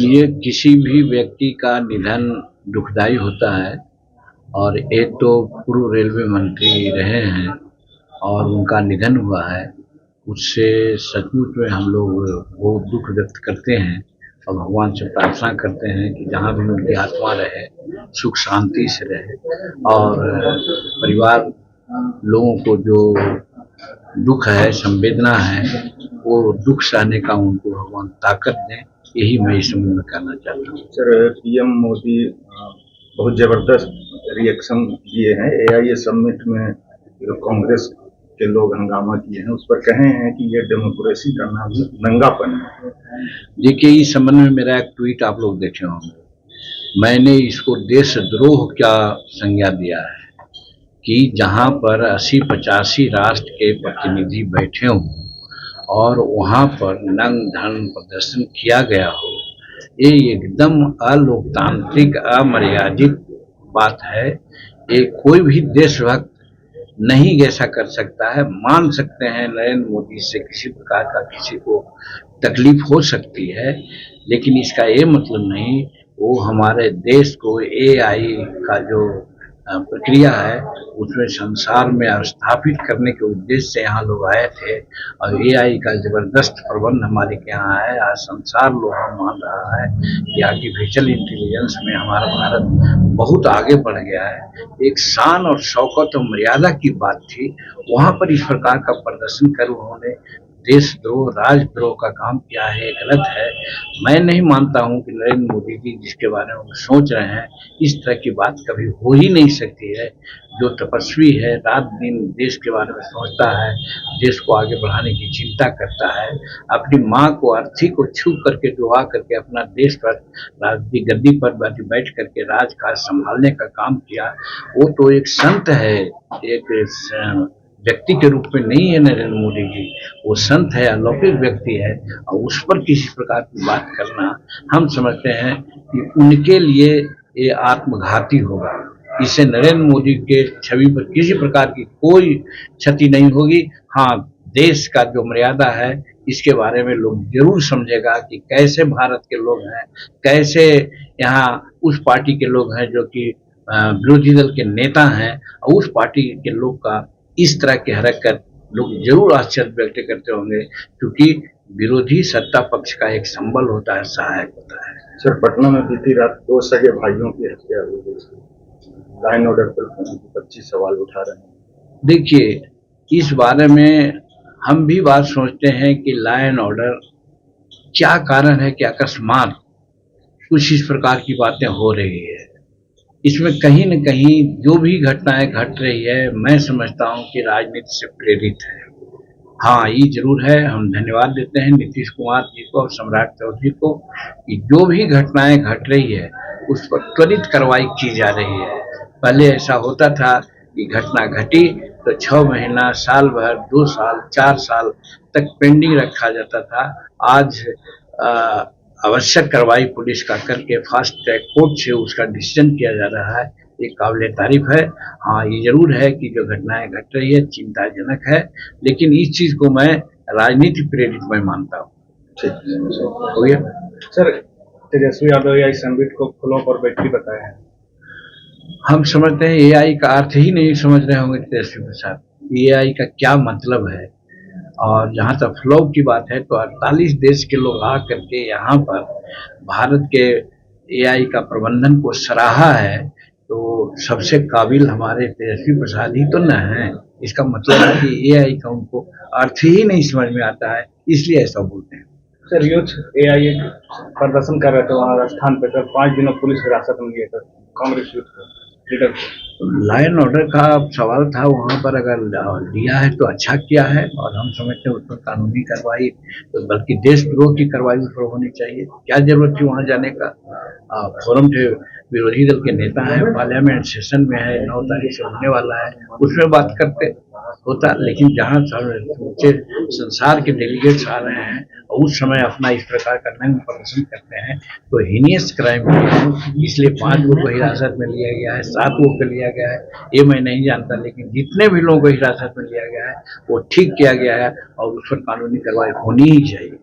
ये किसी भी व्यक्ति का निधन दुखदाई होता है। और एक तो पूर्व रेलवे मंत्री रहे हैं और उनका निधन हुआ है। उससे सचमुच में हम लोग बहुत दुख व्यक्त करते हैं और भगवान से प्रार्थना करते हैं कि जहाँ भी उनकी आत्मा रहे, सुख शांति से रहे। और परिवार लोगों को जो दुख है, संवेदना है, वो दुख सहने का उनको भगवान ताकत दें, यही मैं इस समय में कहना चाहता हूँ। सर, पीएम मोदी बहुत जबरदस्त रिएक्शन दिए हैं एआईए समिट में। जो कांग्रेस के लोग हंगामा किए हैं उस पर कहे हैं कि ये डेमोक्रेसी का नाम नंगापन है। देखिए, इस संबंध में मेरा एक ट्वीट आप लोग देखे होंगे। मैंने इसको देशद्रोह क्या संज्ञा दिया है कि जहां पर 80-85 राष्ट्र के प्रतिनिधि बैठे हों और वहां पर नंग धन प्रदर्शन किया गया हो, ये एकदम अलोकतांत्रिक, अमर्यादित बात है। ये कोई भी देशभक्त नहीं ऐसा कर सकता है। मान सकते हैं नरेंद्र मोदी से किसी प्रकार का किसी को तकलीफ हो सकती है, लेकिन इसका ये मतलब नहीं वो हमारे देश को एआई का जो प्रक्रिया है उसमें संसार में स्थापित करने के उद्देश्य से यहाँ लोग आए थे। और एआई का जबरदस्त प्रबंध हमारे यहाँ है। आज संसार लोहा मान रहा है कि आर्टिफिशियल इंटेलिजेंस में हमारा भारत बहुत आगे बढ़ गया है। एक शान और शौकत और मर्यादा की बात थी, वहाँ पर इस प्रकार का प्रदर्शन कर उन्होंने देशद्रोह, राजद्रोह का काम किया है, गलत है। मैं नहीं मानता हूं कि नरेंद्र मोदी जी जिसके बारे में सोच रहे हैं, इस तरह की बात कभी हो ही नहीं सकती है। जो तपस्वी है, रात दिन देश के बारे में सोचता है, देश को आगे बढ़ाने की चिंता करता है, अपनी माँ को, अर्थी को छू करके दुआ करके अपना देश पर राजनीतिक गद्दी पर बैठ करके राजकाज संभालने का काम किया, वो तो एक संत है। एक व्यक्ति के रूप में नहीं है नरेंद्र मोदी जी, वो संत है, अलौकिक व्यक्ति है। और उस पर किसी प्रकार की बात करना, हम समझते हैं कि उनके लिए ये आत्मघाती होगा। इससे नरेंद्र मोदी के छवि पर किसी प्रकार की कोई क्षति नहीं होगी। हाँ, देश का जो मर्यादा है इसके बारे में लोग जरूर समझेगा कि कैसे भारत के लोग हैं, कैसे यहाँ उस पार्टी के लोग हैं जो कि विरोधी दल के नेता हैं, और उस पार्टी के लोग का इस तरह की हरकत लोग जरूर आश्चर्य व्यक्त करते होंगे, क्योंकि विरोधी सत्ता पक्ष का एक संबल होता है, सहायक होता है। सर, पटना में बीती रात 2 सगे भाइयों की हत्या हुई। लॉ एंड ऑर्डर पर 25 सवाल उठा रहे हैं। देखिए, इस बारे में हम भी बात सोचते हैं कि लॉ एंड ऑर्डर क्या कारण है कि अकस्मात कुछ इस प्रकार की बातें हो रही है। इसमें कहीं न कहीं जो भी घटनाएं घट रही है, मैं समझता हूं कि राजनीति से प्रेरित है। हाँ, ये जरूर है। हम धन्यवाद देते हैं नीतीश कुमार जी को और सम्राट चौधरी को कि जो भी घटनाएं घट रही है उस पर त्वरित कार्रवाई की जा रही है। पहले ऐसा होता था कि घटना घटी तो 6 महीना, साल भर, 2 साल, 4 साल तक पेंडिंग रखा जाता था। आज आवश्यक कार्रवाई पुलिस का करके फास्ट ट्रैक कोर्ट से उसका डिसीजन किया जा रहा है। ये काबिल तारीफ है। हाँ, ये जरूर है कि जो घटनाएं घट रही है चिंताजनक है, लेकिन इस चीज को मैं राजनीति प्रेरित मैं मानता हूँ। ठीक हो गया sir. Tejashwi Yadav AI summit को फ्लॉप और बैटरी बताया है। हम समझते हैं एआई का अर्थ ही नहीं समझ रहे होंगे तेजस्वी प्रसाद, एआई का क्या मतलब है। और जहाँ तक फ्लॉप की बात है तो 48 देश के लोग आ करके यहाँ पर भारत के एआई का प्रबंधन को सराहा है, तो सबसे काबिल हमारे तेजस्वी प्रसाद ही तो न है। इसका मतलब है कि एआई का उनको अर्थ ही नहीं समझ में आता है, इसलिए ऐसा बोलते हैं। सर, यूथ एआई प्रदर्शन कर रहे थे वहाँ राजस्थान पे, सर 5 दिनों पुलिस हिरासत में लिए थे कांग्रेस यूथ को लीडर। लॉ एंड ऑर्डर का सवाल था, वहाँ पर अगर लिया है तो अच्छा किया है, और हम समझते हैं उस पर कानूनी कार्रवाई, तो बल्कि देशद्रोह की कार्रवाई उस पर होनी चाहिए। क्या जरूरत थी वहाँ जाने का। फोरम थे, विरोधी दल के नेता हैं, पार्लियामेंट सेशन में है, 9 तारीख से होने वाला है, उसमें बात करते होता। लेकिन जहाँ समूचे संसार के डेलीगेट्स आ रहे हैं और उस समय अपना इस प्रकार का नंग प्रदर्शन करते हैं तो हीनियस क्राइम है। इसलिए 5 लोगों को हिरासत में लिया गया है, 7 लोगों को लिया गया है, ये मैं नहीं जानता, लेकिन जितने भी लोगों को हिरासत में लिया गया है वो ठीक किया गया है और उस पर कानूनी कार्रवाई होनी ही चाहिए।